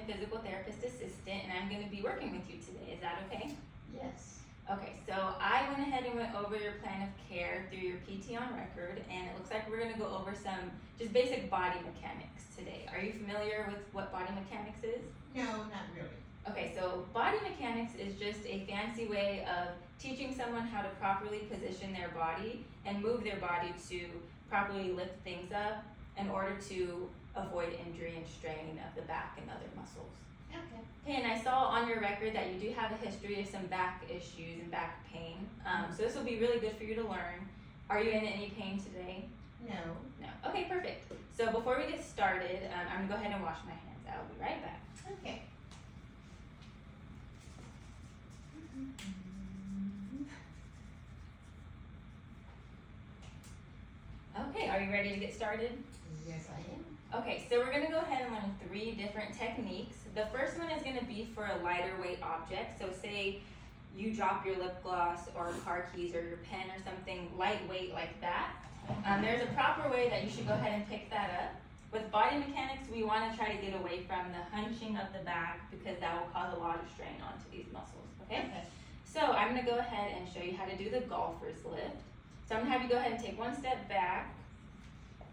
physical therapist assistant, and I'm going to be working with you today. Is that okay? Yes. Okay, so I went ahead and went over your plan of care through your PT on record, and it looks like we're going to go over some just basic body mechanics today. Are you familiar with what body mechanics is? No, not really. Okay, so body mechanics is just a fancy way of teaching someone how to properly position their body and move their body to properly lift things up in order to avoid injury and strain of the back and other muscles. Okay. Okay, and I saw on your record that you do have a history of some back issues and back pain. So this will be really good for you to learn. Are you in any pain today? No. No. Okay, perfect. So before we get started, I'm gonna go ahead and wash my hands. I'll be right back. Okay. Okay, are you ready to get started? Yes, I am. Okay, so we're gonna go ahead and learn 3 different techniques. The first one is gonna be for a lighter weight object. So say you drop your lip gloss or car keys or your pen or something lightweight like that. There's a proper way that you should go ahead and pick that up. With body mechanics, we wanna try to get away from the hunching of the back because that will cause a lot of strain onto these muscles, okay? So I'm gonna go ahead and show you how to do the golfer's lift. So I'm gonna have you go ahead and take 1 step back.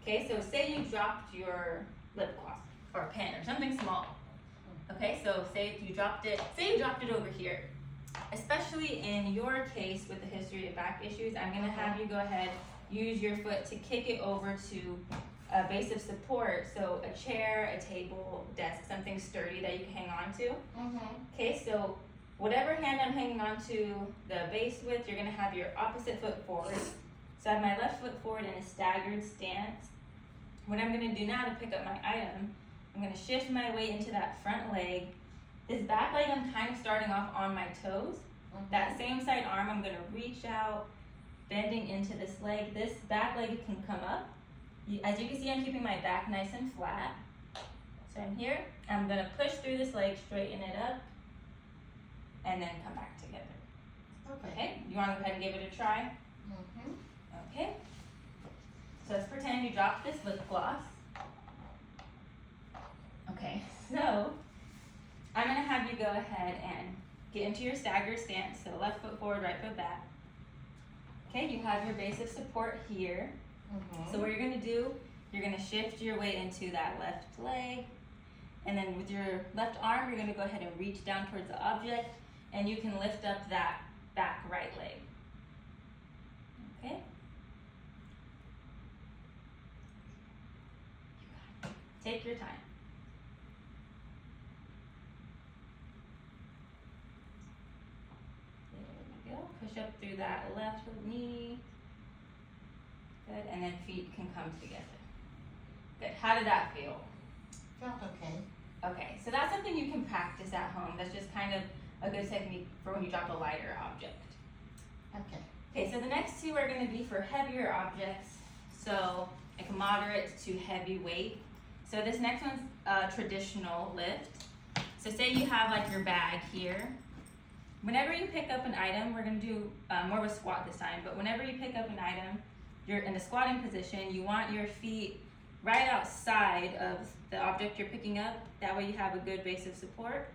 Okay, so say you dropped your lip gloss or pen or something small. Okay, so say you dropped it over here. Especially in your case with the history of back issues, I'm gonna have you go ahead, use your foot to kick it over to a base of support. So a chair, a table, desk, something sturdy that you can hang on to. Okay, so whatever hand I'm hanging on to the base with, you're gonna have your opposite foot forward. So I have my left foot forward in a staggered stance. What I'm gonna do now to pick up my item, I'm gonna shift my weight into that front leg. This back leg, I'm kind of starting off on my toes. That same side arm, I'm gonna reach out, bending into this leg. This back leg can come up. As you can see, I'm keeping my back nice and flat. So I'm here, I'm gonna push through this leg, straighten it up, and then come back together. Okay, you wanna go ahead and give it a try? Okay, so let's pretend you dropped this lip gloss. Okay, so I'm gonna have you go ahead and get into your staggered stance. So left foot forward, right foot back. Okay, you have your base of support here. So what you're gonna do, you're gonna shift your weight into that left leg. And then with your left arm, you're gonna go ahead and reach down towards the object and you can lift up that back right leg. Okay? Take your time. There we go. Push up through that left knee. Good. And then feet can come together. Good. How did that feel? Felt okay. Okay, so that's something you can practice at home. That's just kind of a good technique for when you drop a lighter object. Okay. Okay, so the next 2 are going to be for heavier objects. So like moderate to heavy weight. So this next one's a traditional lift. So say you have like your bag here. Whenever you pick up an item, we're going to do more of a squat this time, but whenever you pick up an item, you're in the squatting position, you want your feet right outside of the object you're picking up. That way you have a good base of support.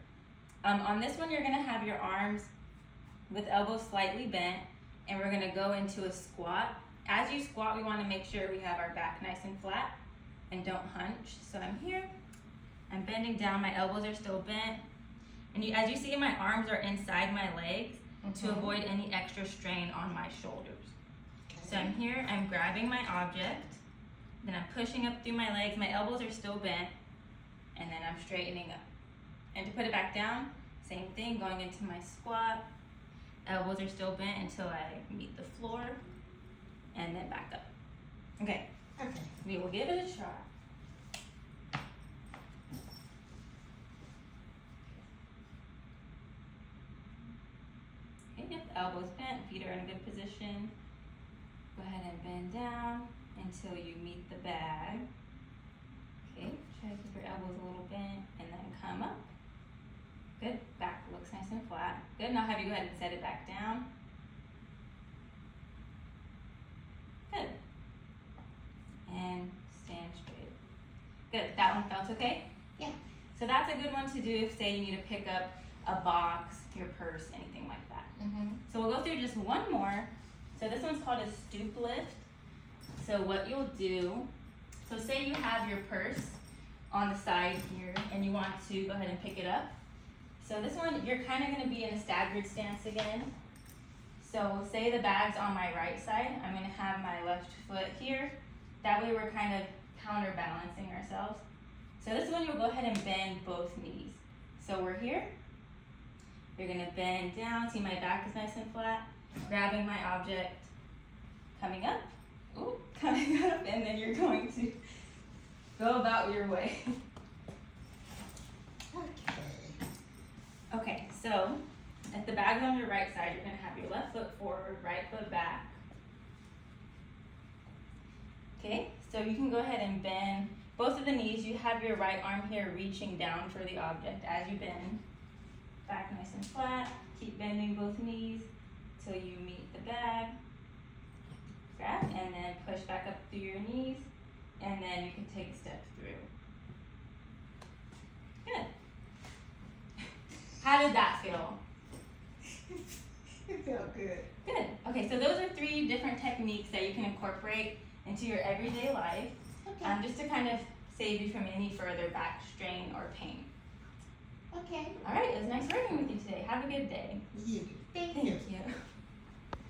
On this one, you're going to have your arms with elbows slightly bent, and we're going to go into a squat. As you squat, we want to make sure we have our back nice and flat and don't hunch. So I'm here, I'm bending down, my elbows are still bent. And as you see, my arms are inside my legs to avoid any extra strain on my shoulders. So I'm here, I'm grabbing my object, then I'm pushing up through my legs, my elbows are still bent, and then I'm straightening up. And to put it back down, same thing, going into my squat, elbows are still bent until I meet the floor, and then back up. Okay. Okay. We will give it a try. Okay, yep, elbows bent, feet are in a good position. Go ahead and bend down until you meet the bag. Okay, try to keep your elbows a little bent and then come up. Good, back looks nice and flat. Good, now have you go ahead and set it back down. Good. And stand straight. Good, that one felt okay? Yeah. So that's a good one to do if, say, you need to pick up a box, your purse, anything like that. Mm-hmm. So we'll go through just one more. So this one's called a stoop lift. So what you'll do, so say you have your purse on the side here and you want to go ahead and pick it up. So this one, you're kind of going to be in a staggered stance again. So say the bag's on my right side, I'm going to have my left foot here. That way we're kind of counterbalancing ourselves. So this one, you'll go ahead and bend both knees. So we're here. You're going to bend down. See, my back is nice and flat. Grabbing my object, coming up. Ooh, coming up, and then you're going to go about your way. Okay. Okay, so if the bag's on your right side, you're going to have your left foot forward, right foot back. Okay, so you can go ahead and bend both of the knees. You have your right arm here reaching down for the object as you bend. Back nice and flat. Keep bending both knees till you meet the bag. Grab and then push back up through your knees, and then you can take a step through. Good. How did that feel? It felt good. Good. Okay, so those are 3 different techniques that you can incorporate into your everyday life, Okay. just to kind of save you from any further back strain or pain. Okay. All right, it was nice working with you today. Have a good day. You. Thank you. Thank you.